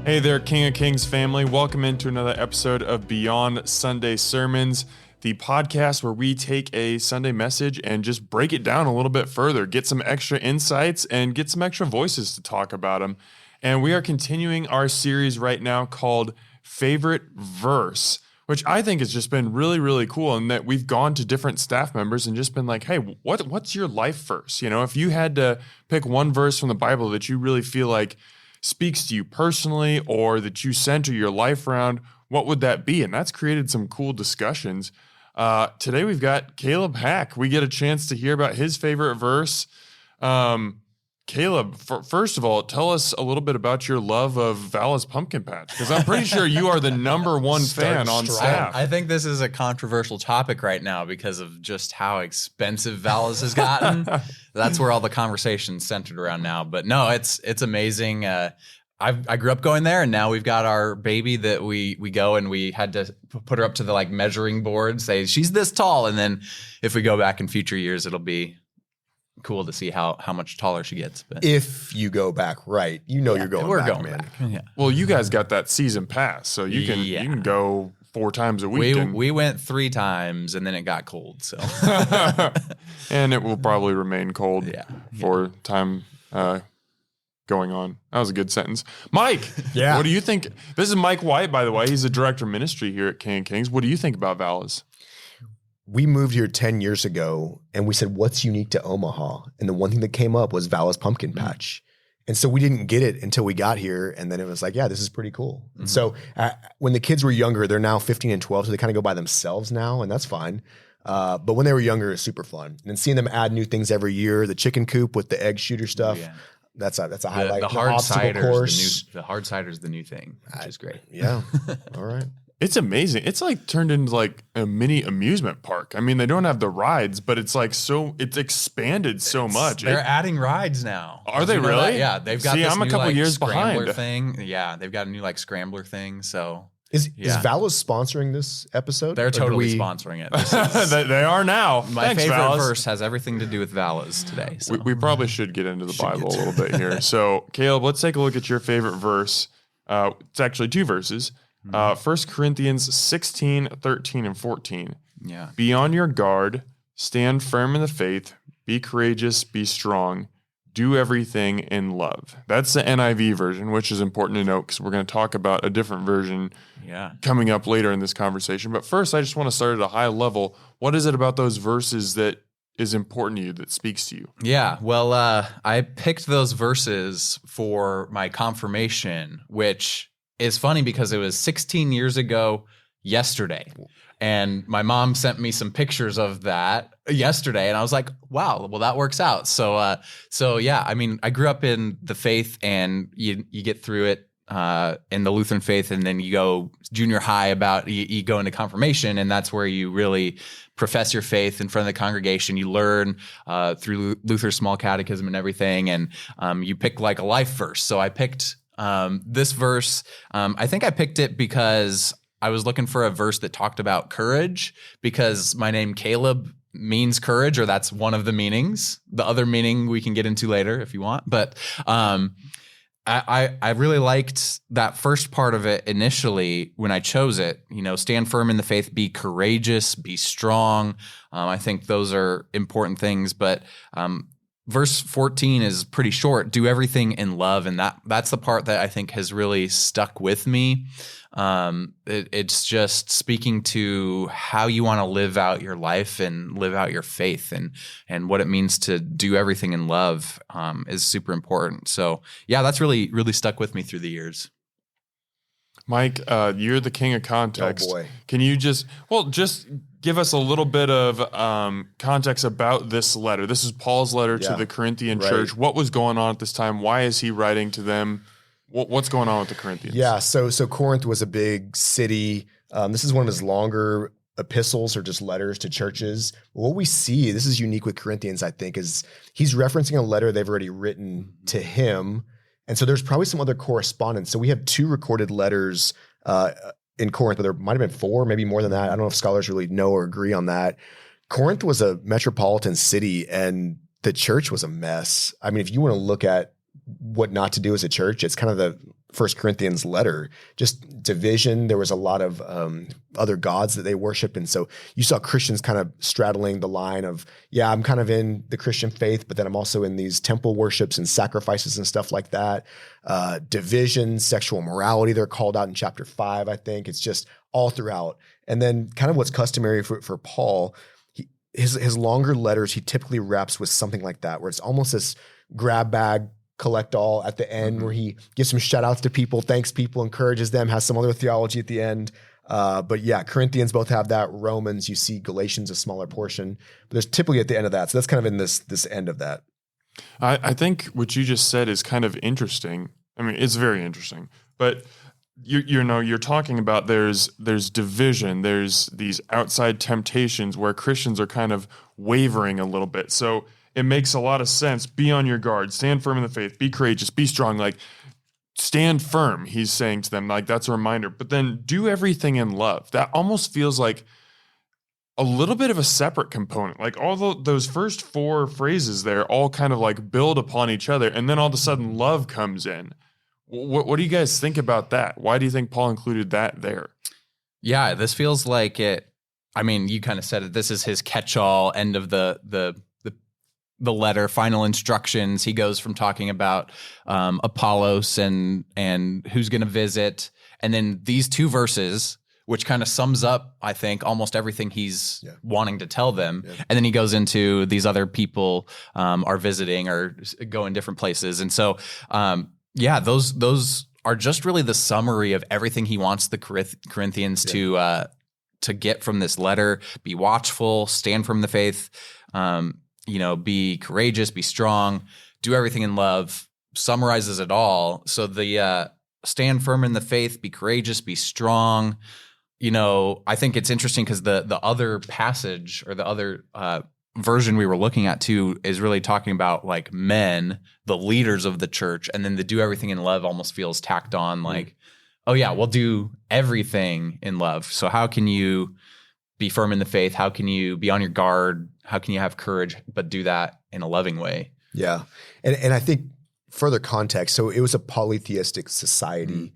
Hey there, King of Kings family. Welcome into another episode of Beyond Sunday Sermons, the podcast where we take a Sunday message and just break it down a little bit further, get some extra insights, and get some extra voices to talk about them. And we are continuing our series right now called Favorite Verse, which I think has just been really, really cool in that we've gone to different staff members and just been like, hey, what's your life verse? You know, if you had to pick one verse from the Bible that you really feel like speaks to you personally or that you center your life around, what would that be? And that's created some cool discussions. Today we've got Caleb Haack. We get a chance to hear about his favorite verse. Caleb, first of all, tell us a little bit about your love of Vala's Pumpkin Patch, because I'm pretty sure you are the number one fan on staff. I think this is a controversial topic right now because of just how expensive Vala's has gotten. That's where all the conversation's centered around now. But no, it's amazing. I grew up going there, and now we've got our baby that we go and we had to put her up to the measuring board, say she's this tall, and then if we go back in future years, it'll be cool to see how much taller she gets. But if you go back, right, you're going back. Yeah. Well, you guys got that season pass, so you can go 4 times a week. We went 3 times, and then it got cold. So, and it will probably remain cold for time going on. That was a good sentence, Mike. Yeah. What do you think? This is Mike White, by the way. He's the director of ministry here at King of Kings. What do you think about Vala's? We moved here 10 years ago and we said, what's unique to Omaha? And the one thing that came up was Vala's Pumpkin Patch. And so we didn't get it until we got here. And then it was like, yeah, this is pretty cool. Mm-hmm. So when the kids were younger, they're now 15 and 12. So they kind of go by themselves now, and that's fine. But when they were younger, it was super fun. And then seeing them add new things every year, the chicken coop with the egg shooter stuff. Yeah. That's a highlight. The hard cider's the hard cider's the new thing, which is great. Yeah. All right. It's amazing. It's turned into a mini amusement park. I mean, they don't have the rides, but it's it's expanded so much. They're adding rides now. Are they really? Yeah, they've got. See, this I'm a new, couple years scrambler behind. Thing. Yeah, they've got a new scrambler thing. So is Vala's sponsoring this episode? They're totally sponsoring it. They are now. My favorite Vala's. verse has everything to do with Vala's today. So. We probably should get into the Bible a little bit here. So, Caleb, let's take a look at your favorite verse. It's actually 2 verses. 1 Corinthians 16, 13, and 14. Yeah. Be on your guard, stand firm in the faith, be courageous, be strong, do everything in love. That's the NIV version, which is important to note because we're going to talk about a different version coming up later in this conversation. But first, I just want to start at a high level. What is it about those verses that is important to you, that speaks to you? Yeah, well, I picked those verses for my confirmation, which is funny because it was 16 years ago yesterday. And my mom sent me some pictures of that yesterday, and I was like, wow, well, that works out. So yeah, I mean, I grew up in the faith, and you get through it in the Lutheran faith, and then you go junior high you go into confirmation, and that's where you really profess your faith in front of the congregation. You learn through Luther's small catechism and everything, and you pick a life verse. So I picked this verse. I think I picked it because I was looking for a verse that talked about courage, because my name Caleb means courage, or that's one of the meanings. The other meaning we can get into later if you want. But I really liked that first part of it initially when I chose it. Stand firm in the faith, be courageous, be strong. I think those are important things. But verse 14 is pretty short. Do everything in love, and that's the part that I think has really stuck with me. It's just speaking to how you want to live out your life and live out your faith, and what it means to do everything in love is super important. So yeah, that's really, really stuck with me through the years. Mike, you're the king of context. Oh boy. Can you just give us a little bit of context about this letter? This is Paul's letter to the Corinthian church. What was going on at this time? Why is he writing to them? What's going on with the Corinthians? Yeah, so Corinth was a big city. This is one of his longer epistles or just letters to churches. What we see, this is unique with Corinthians, I think, is he's referencing a letter they've already written to him. And so there's probably some other correspondence. So we have 2 recorded letters in Corinth, but there might have been 4, maybe more than that. I don't know if scholars really know or agree on that. Corinth was a metropolitan city, and the church was a mess. I mean, if you want to look at what not to do as a church, it's kind of First Corinthians letter, just division. There was a lot of other gods that they worshiped. And so you saw Christians kind of straddling the line of, yeah, I'm kind of in the Christian faith, but then I'm also in these temple worships and sacrifices and stuff like that. Division, sexual morality, they're called out in chapter 5, I think. It's just all throughout. And then kind of what's customary for Paul, his longer letters, he typically wraps with something like that, where it's almost this grab bag, collect all at the end, where he gives some shout outs to people, thanks people, encourages them, has some other theology at the end. But yeah, Corinthians both have that. Romans, you see Galatians, a smaller portion, but there's typically at the end of that. So that's kind of in this end of that. I think what you just said is kind of interesting. I mean, it's very interesting, but you're talking about there's division, there's these outside temptations where Christians are kind of wavering a little bit. So it makes a lot of sense. Be on your guard, stand firm in the faith, be courageous, be strong, like stand firm, he's saying to them, like that's a reminder. But then do everything in love. That almost feels like a little bit of a separate component. Like all those first 4 phrases there all kind of like build upon each other. And then all of a sudden love comes in. What do you guys think about that? Why do you think Paul included that there? Yeah, this feels like it. I mean, you kind of said it. This is his catch-all end of the letter, final instructions. He goes from talking about Apollos and who's going to visit, and then these 2 verses, which kind of sums up, I think, almost everything he's wanting to tell them. Yeah. And then he goes into these other people are visiting or go in different places, and so those are just really the summary of everything he wants the Corinthians to get from this letter. Be watchful, stand firm in the faith. Be courageous, be strong, do everything in love, summarizes it all. So the stand firm in the faith, be courageous, be strong. I think it's interesting because the other passage or the other version we were looking at too is really talking about like men, the leaders of the church, and then the do everything in love almost feels tacked on like, oh yeah, we'll do everything in love. So how can you be firm in the faith? How can you be on your guard? How can you have courage, but do that in a loving way? Yeah. And I think further context, so it was a polytheistic society.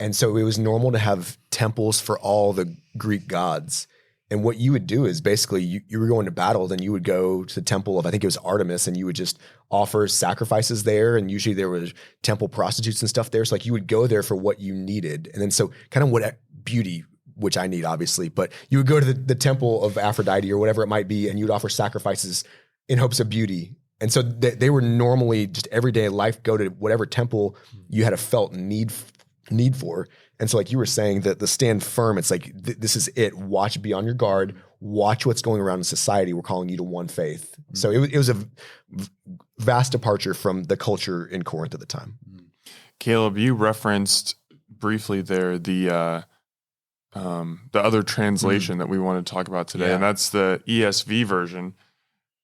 And so it was normal to have temples for all the Greek gods. And what you would do is basically you were going to battle, then you would go to the temple of, I think it was Artemis, and you would just offer sacrifices there. And usually there was temple prostitutes and stuff there. So like you would go there for what you needed. And then so kind of what beauty, which I need obviously, but you would go to the temple of Aphrodite or whatever it might be, and you'd offer sacrifices in hopes of beauty. And so they were normally just everyday life, go to whatever temple you had a felt need for. And so like you were saying, that the stand firm, it's like, this is it. Watch, be on your guard, watch what's going around in society. We're calling you to one faith. So it was a vast departure from the culture in Corinth at the time. Caleb, you referenced briefly there the other translation that we want to talk about today, and that's the ESV version.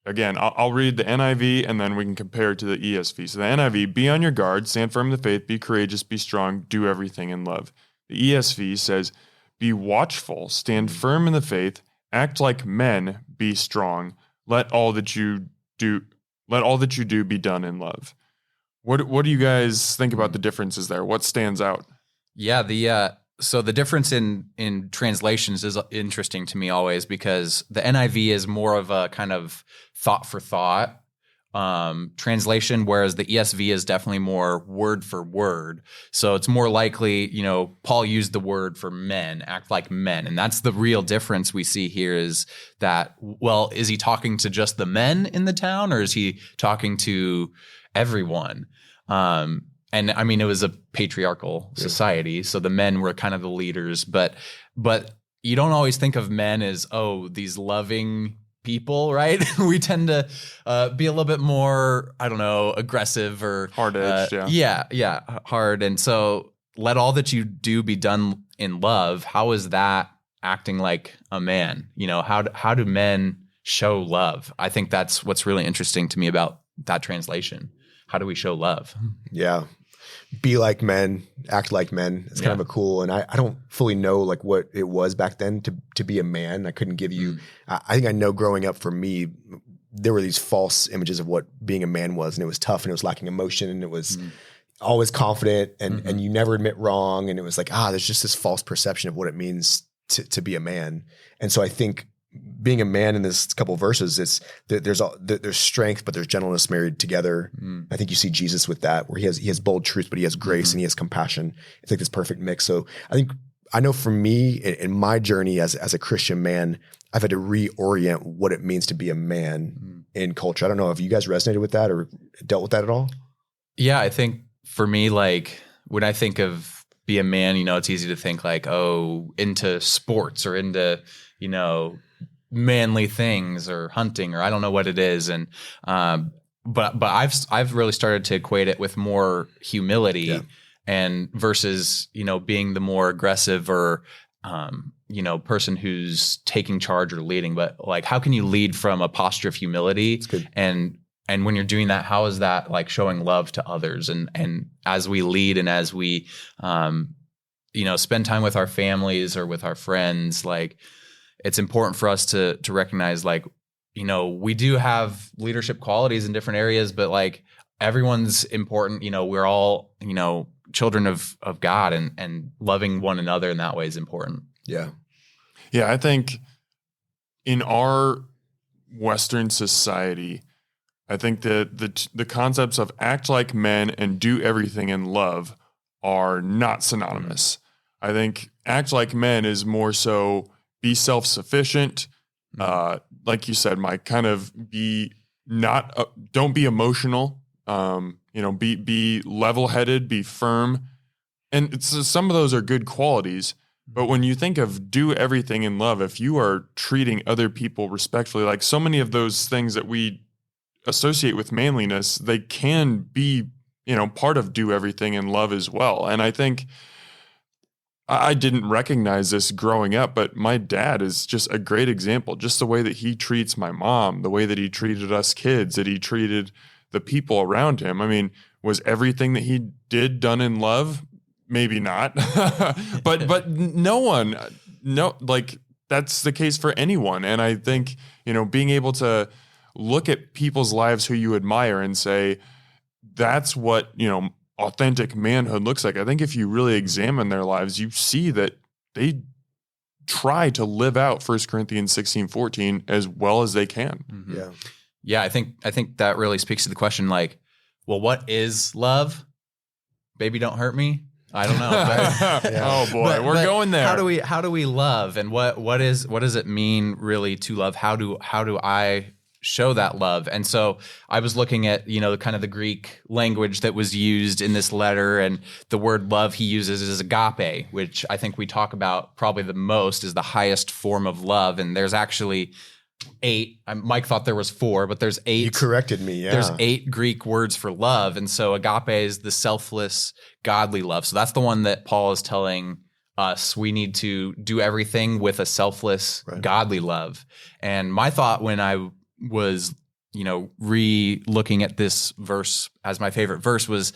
Again, I'll read the NIV and then we can compare it to the ESV. So the NIV, be on your guard, stand firm in the faith, be courageous, be strong, do everything in love. The ESV says, be watchful, stand firm in the faith, act like men, be strong. Let all that you do be done in love. What do you guys think about the differences there? What stands out? Yeah, so the difference in translations is interesting to me always, because the NIV is more of a kind of thought for thought translation, whereas the ESV is definitely more word for word. So it's more likely, Paul used the word for men, act like men. And that's the real difference we see here, is that, well, is he talking to just the men in the town, or is he talking to everyone? And I mean, it was a patriarchal society, so the men were kind of the leaders, but you don't always think of men as, these loving people, right? We tend to be a little bit more, I don't know, aggressive or hard-edged. Hard. And so let all that you do be done in love. How is that acting like a man? How do men show love? I think that's what's really interesting to me about that translation. How do we show love? Yeah. Be like men, act like men. It's kind of a cool, and I don't fully know like what it was back then to be a man. I couldn't give you, I think I know growing up for me, there were these false images of what being a man was, and it was tough and it was lacking emotion and it was always confident and you never admit wrong. And it was like, there's just this false perception of what it means to be a man. And so I think being a man in this couple of verses, there's strength, but there's gentleness married together. I think you see Jesus with that, where he has bold truth, but he has grace and he has compassion. It's like this perfect mix. So I know for me in my journey as a Christian man, I've had to reorient what it means to be a man in culture. I don't know if you guys resonated with that or dealt with that at all. Yeah, I think for me, like when I think of be a man, it's easy to think like, into sports or into, manly things or hunting, or I don't know what it is. And, but I've really started to equate it with more humility and versus, being the more aggressive or, person who's taking charge or leading. But like, how can you lead from a posture of humility? And when you're doing that, how is that like showing love to others? And as we lead and as we, spend time with our families or with our friends, like it's important for us to recognize like, we do have leadership qualities in different areas, but like everyone's important. We're all, children of God, and loving one another in that way is important. Yeah. Yeah. I think in our Western society, I think that the concepts of act like men and do everything in love are not synonymous. I think act like men is more so be self-sufficient. Like you said, Mike, kind of don't be emotional. Be level-headed, be firm. And some of those are good qualities. But when you think of do everything in love, if you are treating other people respectfully, like so many of those things that we associate with manliness, they can be, part of do everything in love as well. And I think I didn't recognize this growing up, but my dad is just a great example. Just the way that he treats my mom, the way that he treated us kids, that he treated the people around him. I mean, was everything that he did done in love? Maybe not, but that's the case for anyone. And I think, being able to look at people's lives who you admire and say, that's what, authentic manhood looks like. I think if you really examine their lives, you see that they try to live out 1 Corinthians 16:14 as well as they can. Mm-hmm. Yeah. I think that really speaks to the question, like, well, what is love? Baby, don't hurt me. I don't know. Oh boy, but we're going there. How do we love, and what does it mean really to love? How do I show that love? And so I was looking at, kind of the Greek language that was used in this letter, and the word love he uses is agape, which I think we talk about probably the most, is the highest form of love. And there's actually 8. Mike thought there was 4, but there's 8. You corrected me. Yeah. There's 8 Greek words for love. And so agape is the selfless, godly love. So that's the one that Paul is telling us we need to do everything with a selfless, godly love. And my thought when I was, re-looking at this verse as my favorite verse was,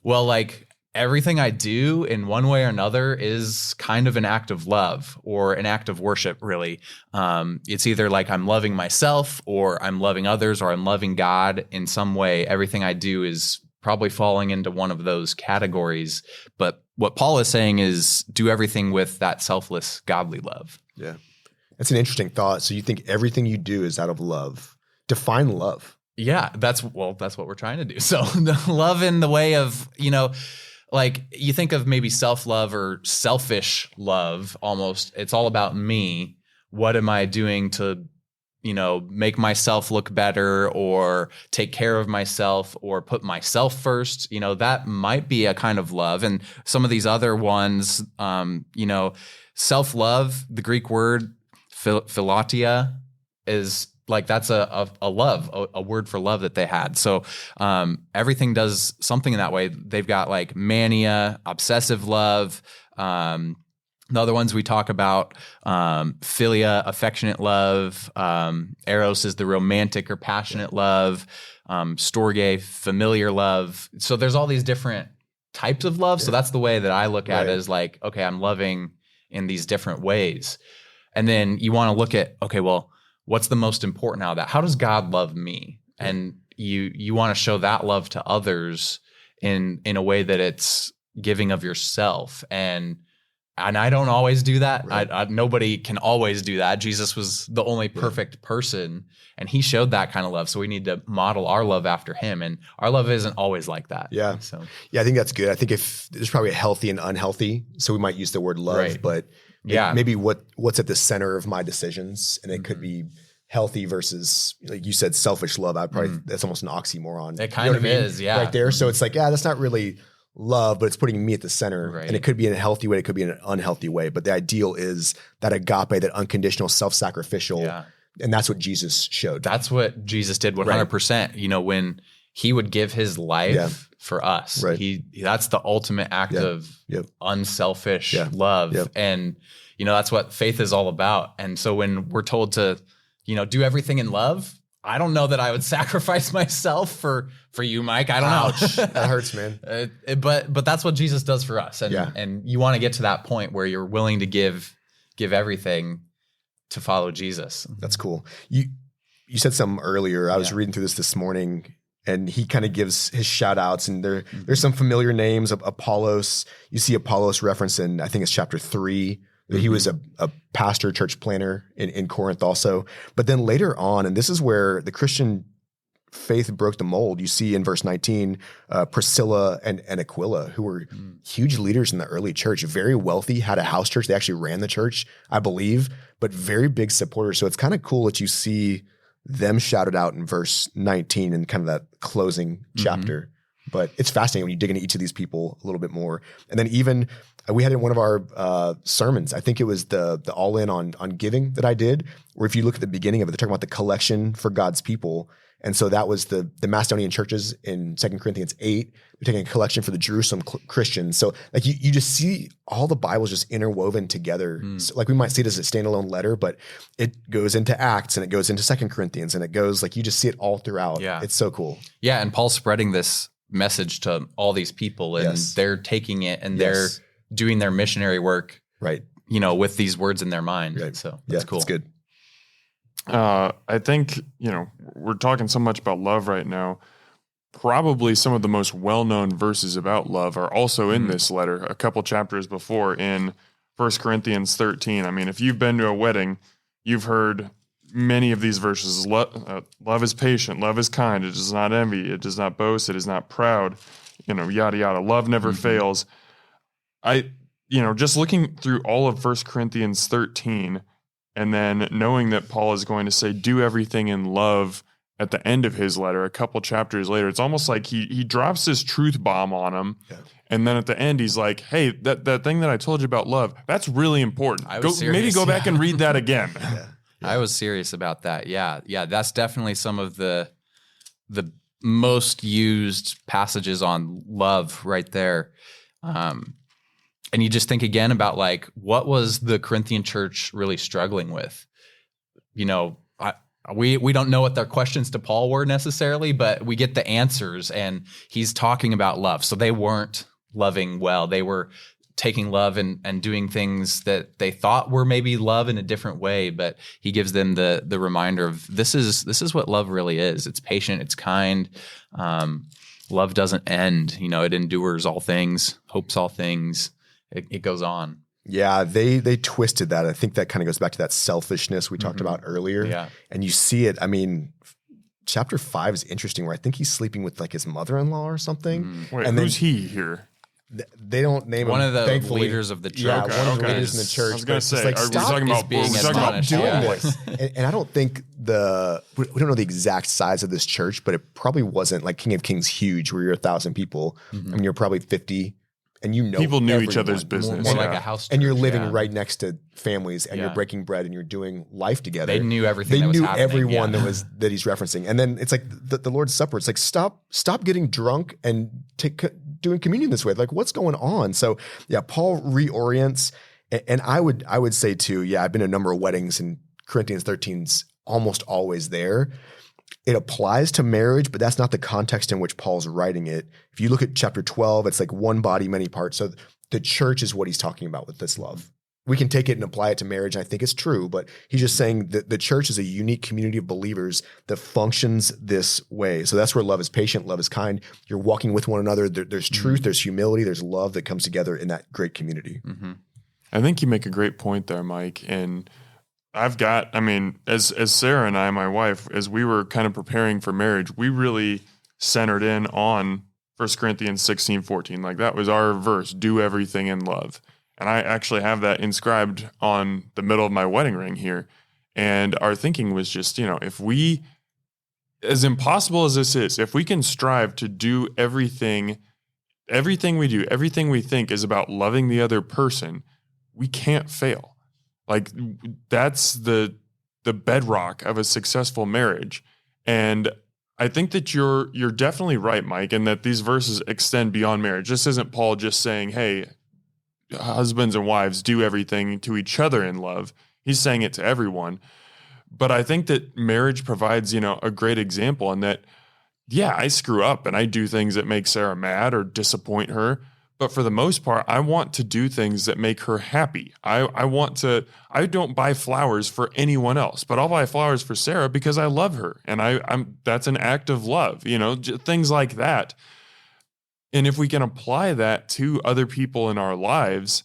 well, like, everything I do in one way or another is kind of an act of love or an act of worship, really. It's either like I'm loving myself or I'm loving others or I'm loving God in some way. Everything I do is probably falling into one of those categories. But what Paul is saying is do everything with that selfless, godly love. Yeah. That's an interesting thought. So you think everything you do is out of love. Define love. Yeah, that's what we're trying to do. So the love in the way of, like you think of maybe self-love or selfish love almost. It's all about me. What am I doing to, make myself look better or take care of myself or put myself first? That might be a kind of love. And some of these other ones, self-love, the Greek word philatia is like, that's a love, a word for love that they had. So everything does something in that way. They've got like mania, obsessive love. The other ones we talk about, philia, affectionate love. Eros is the romantic or passionate love. Storge, familiar love. So there's all these different types of love. Yeah. So that's the way that I look at it, is like, okay, I'm loving in these different ways. And then you want to look at, okay, well, what's the most important out of that? How does God love me? And you want to show that love to others in a way that it's giving of yourself. And I don't always do that. Right. Nobody can always do that. Jesus was the only perfect person, and he showed that kind of love. So we need to model our love after him. And our love isn't always like that. Yeah. So Yeah, I think that's good. I think if there's probably a healthy and unhealthy, so we might use the word love, Right. but maybe what's at the center of my decisions, and it could be healthy versus, like you said, selfish love. That's almost an oxymoron. It kind of is, yeah. Right there. So it's like, that's not really love, but it's putting me at the center. Right. And it could be in a healthy way, it could be in an unhealthy way. But the ideal is that agape, that unconditional, self-sacrificial. Yeah. And that's what Jesus showed. That's what Jesus did 100%. You know, when he would give his life for us, that's the ultimate act of unselfish love. And, you know, that's what faith is all about. And so when we're told to, you know, do everything in love, I don't know that I would sacrifice myself for you, Mike. I don't know. That hurts, man. But that's what Jesus does for us. And you want to get to that point where you're willing to give everything to follow Jesus. That's cool. You said something earlier. I was reading through this morning, and he kind of gives his shout outs, and there's some familiar names of Apollos. You see Apollos referenced in, I think it's chapter 3. He was a pastor, church planner in Corinth also. But then later on, and this is where the Christian faith broke the mold, you see in verse 19, Priscilla and Aquila, who were huge leaders in the early church, very wealthy, had a house church. They actually ran the church, I believe, but very big supporters. So it's kind of cool that you see them shouted out in verse 19 and kind of that closing chapter. But it's fascinating when you dig into each of these people a little bit more. And then even we had in one of our sermons, I think it was the all in on giving that I did, where if you look at the beginning of it, they're talking about the collection for God's people. And so that was the Macedonian churches in 2 Corinthians 8. They're taking a collection for the Jerusalem Christians. So like you just see all the Bibles just interwoven together. So like we might see it as a standalone letter, but it goes into Acts and it goes into 2 Corinthians and it goes like you just see it all throughout. Yeah. It's so cool. Yeah. And Paul's spreading this message to all these people, and they're taking it and they're doing their missionary work, right? You know, with these words in their mind. Right. So that's cool. That's good. I think, you know, we're talking so much about love right now. Probably some of the most well-known verses about love are also in this letter, a couple chapters before in 1 Corinthians 13. I mean, if you've been to a wedding, you've heard many of these verses. Love is patient, love is kind, it does not envy, it does not boast, it is not proud, you know, yada, yada. Love never fails. Just looking through all of 1 Corinthians 13 and then knowing that Paul is going to say, do everything in love at the end of his letter, a couple chapters later, it's almost like he drops this truth bomb on him. Yeah. And then at the end, he's like, hey, that thing that I told you about love, that's really important. Maybe go back and read that again. I was serious about that. Yeah. That's definitely some of the most used passages on love right there. And you just think again about like, what was the Corinthian church really struggling with? You know, we don't know what their questions to Paul were necessarily, but we get the answers, and he's talking about love. So they weren't loving well. They were taking love and doing things that they thought were maybe love in a different way, but he gives them the reminder of this is what love really is. It's patient, it's kind. Love doesn't end. You know, it endures all things, hopes all things. It goes on. Yeah, they twisted that. I think that kind of goes back to that selfishness we talked about earlier. Yeah. And you see it, I mean, chapter 5 is interesting where I think he's sleeping with like his mother-in-law or something. Wait, and who's he here? They don't name one him, of the thankfully. Leaders of the church. Yeah, one of the leaders in the church. I was going to say, like, are we talking about doing this? And I don't think we don't know the exact size of this church, but it probably wasn't like King of Kings huge where you're 1,000 people. I mean, you're probably 50. And you know, people knew everyone, each other's business. More like a house church, and you're living right next to families, and you're breaking bread, and you're doing life together. They knew everything. They knew everyone that he's referencing. And then it's like the Lord's Supper. It's like stop getting drunk and doing communion this way. Like what's going on? So yeah, Paul reorients, and I would say too. Yeah, I've been to a number of weddings, and Corinthians 13's almost always there. It applies to marriage, but that's not the context in which Paul's writing it. If you look at chapter 12, it's like one body, many parts. So the church is what he's talking about with this love. we can take it and apply it to marriage. And I think it's true, but he's just saying that the church is a unique community of believers that functions this way. So that's where love is patient, love is kind. You're walking with one another. There's truth, there's humility, there's love that comes together in that great community. Mm-hmm. I think you make a great point there, Mike. And as Sarah and I, my wife, as we were kind of preparing for marriage, we really centered in on 1 Corinthians 16:14. Like that was our verse, do everything in love. And I actually have that inscribed on the middle of my wedding ring here. And our thinking was just, if we, as impossible as this is, if we can strive to do everything we do, everything we think is about loving the other person, we can't fail. Like that's the bedrock of a successful marriage. And I think that you're definitely right, Mike, and that these verses extend beyond marriage. This isn't Paul just saying, hey, husbands and wives do everything to each other in love. He's saying it to everyone. But I think that marriage provides, a great example in that, yeah, I screw up and I do things that make Sarah mad or disappoint her. But for the most part, I want to do things that make her happy. I don't buy flowers for anyone else, but I'll buy flowers for Sarah because I love her. And that's an act of love, things like that. And if we can apply that to other people in our lives,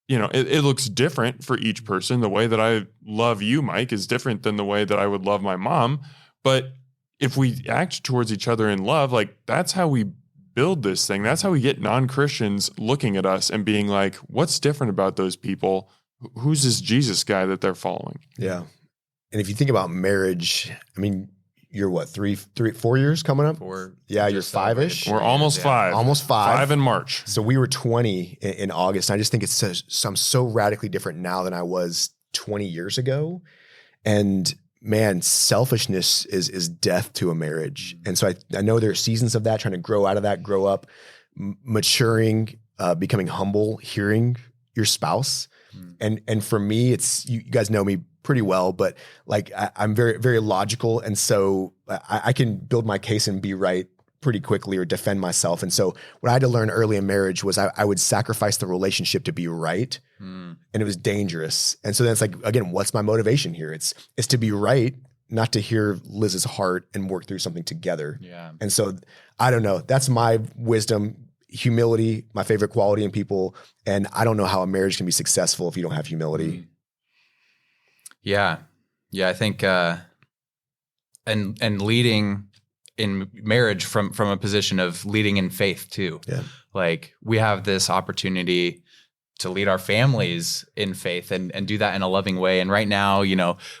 it looks different for each person. The way that I love you, Mike, is different than the way that I would love my mom. But if we act towards each other in love, like that's how we build this thing. That's how we get non-Christians looking at us and being like, what's different about those people? Who's this Jesus guy that they're following? Yeah. And if you think about marriage, you're what, 4 years coming up? Yeah, you're 5-ish. We're almost 5. Almost 5. 5 in March. So we were 20 in August. And I just think I'm so radically different now than I was 20 years ago. And man, selfishness is death to a marriage. And so I know there are seasons of that, trying to grow out of that, grow up, maturing, becoming humble, hearing your spouse. And for me, it's, you guys know me pretty well, but like I'm very, very logical. And so I can build my case and be right pretty quickly or defend myself. And so what I had to learn early in marriage was I would sacrifice the relationship to be right. And it was dangerous. And so then it's like, again, what's my motivation here? It's to be right, not to hear Liz's heart and work through something together. Yeah. And so I don't know. That's my wisdom. Humility, my favorite quality in people. And I don't know how a marriage can be successful if you don't have humility. Yeah. I think, and leading in marriage from a position of leading in faith too. Yeah. Like we have this opportunity to lead our families in faith and do that in a loving way. And right now,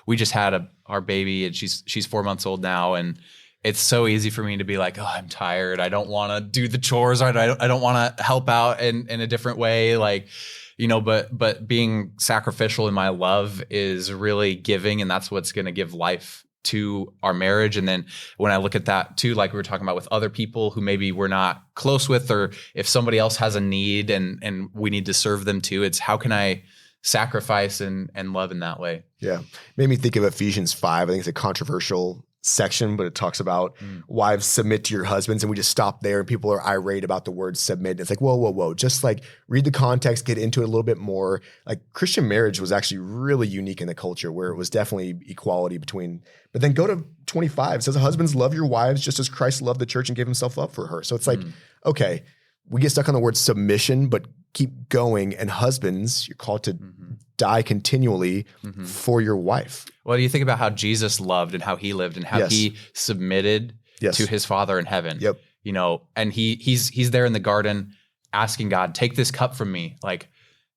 we just had our baby and she's 4 months old now. And it's so easy for me to be like, oh, I'm tired. I don't want to do the chores. Or I don't want to help out in a different way. Like, but being sacrificial in my love is really giving. And that's what's going to give life to our marriage. And then when I look at that too, like we were talking about with other people who maybe we're not close with, or if somebody else has a need and we need to serve them too, it's how can I sacrifice and love in that way? Yeah. Made me think of Ephesians 5. I think it's a controversial section, but it talks about wives submit to your husbands, and we just stop there and people are irate about the word submit. It's like, whoa. Just like read the context, get into it a little bit more. Like Christian marriage was actually really unique in the culture where it was definitely equality between, but then go to 25, it says husbands love your wives just as Christ loved the church and gave himself up for her. So it's like, okay, we get stuck on the word submission, but keep going. And husbands, you're called to die continually for your wife. Well, do you think about how Jesus loved and how he lived and how he submitted to his Father in heaven? Yep. And he's there in the garden asking God, take this cup from me. Like,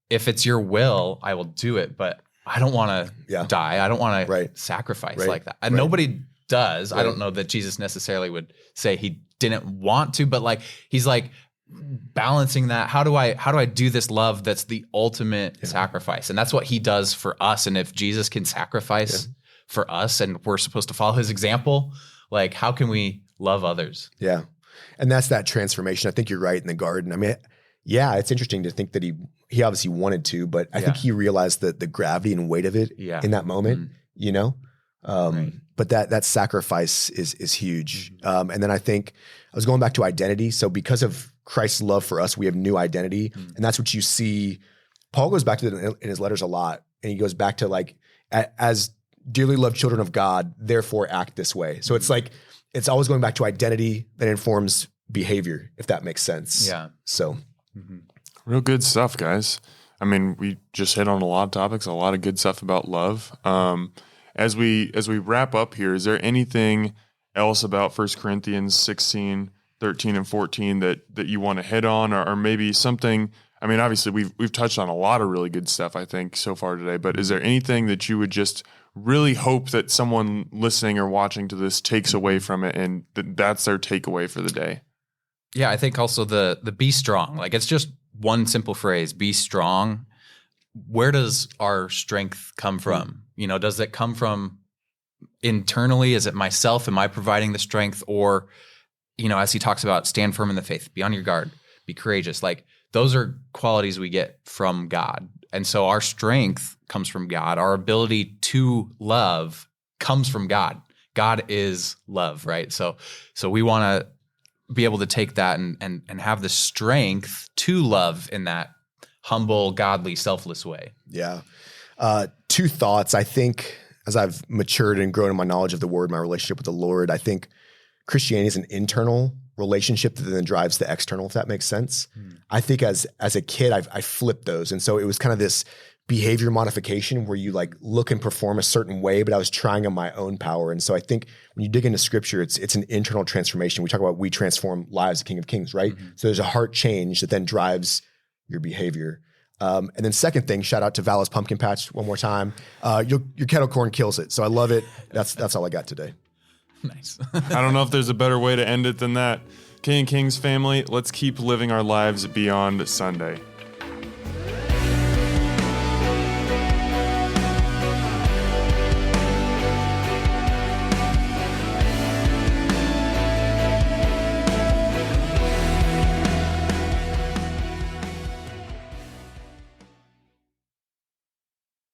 if it's your will, I will do it, but I don't want to die. I don't want to sacrifice like that. And nobody does. I don't know that Jesus necessarily would say he didn't want to, but like, he's like, balancing that. How do I do this love that's the ultimate sacrifice? And that's what he does for us. And if Jesus can sacrifice for us and we're supposed to follow his example, like how can we love others? Yeah. And that's that transformation. I think you're right in the garden. I mean, yeah, it's interesting to think that he obviously wanted to, but I think he realized the gravity and weight of it in that moment, but that sacrifice is huge. And then I think I was going back to identity. So because of Christ's love for us, we have new identity. And that's what you see Paul goes back to it in his letters a lot, and he goes back to like, as dearly loved children of God, therefore act this way. So it's like, it's always going back to identity that informs behavior, if that makes sense. Yeah. So Real good stuff, guys. I mean, we just hit on a lot of topics, a lot of good stuff about love. As we wrap up here, is there anything else about 1 Corinthians 16, 13, and 14 that you want to hit on, or maybe something? I mean, obviously we've touched on a lot of really good stuff, I think, so far today, but is there anything that you would just really hope that someone listening or watching to this takes away from it, and that's their takeaway for the day? Yeah, I think also the be strong. Like, it's just one simple phrase, be strong. Where does our strength come from? You know, does it come from internally? Is it myself? Am I providing the strength? Or, you know, as he talks about, stand firm in the faith, be on your guard, be courageous. Like, those are qualities we get from God. And so our strength comes from God. Our ability to love comes from God. God is love, right? So we want to be able to take that and have the strength to love in that humble, godly, selfless way. yeah. Two thoughts. I think as I've matured and grown in my knowledge of the word, my relationship with the Lord, I think Christianity is an internal relationship that then drives the external, if that makes sense. I think as a kid, I flipped those. And so it was kind of this behavior modification where you like look and perform a certain way, but I was trying on my own power. And so I think when you dig into scripture, it's an internal transformation. We talk about we transform lives, the King of Kings, right? So there's a heart change that then drives your behavior. And then second thing, shout out to Vala's Pumpkin Patch one more time. Your kettle corn kills it. So I love it. That's all I got today. Nice. I don't know if there's a better way to end it than that. King of Kings family, let's keep living our lives beyond Sunday.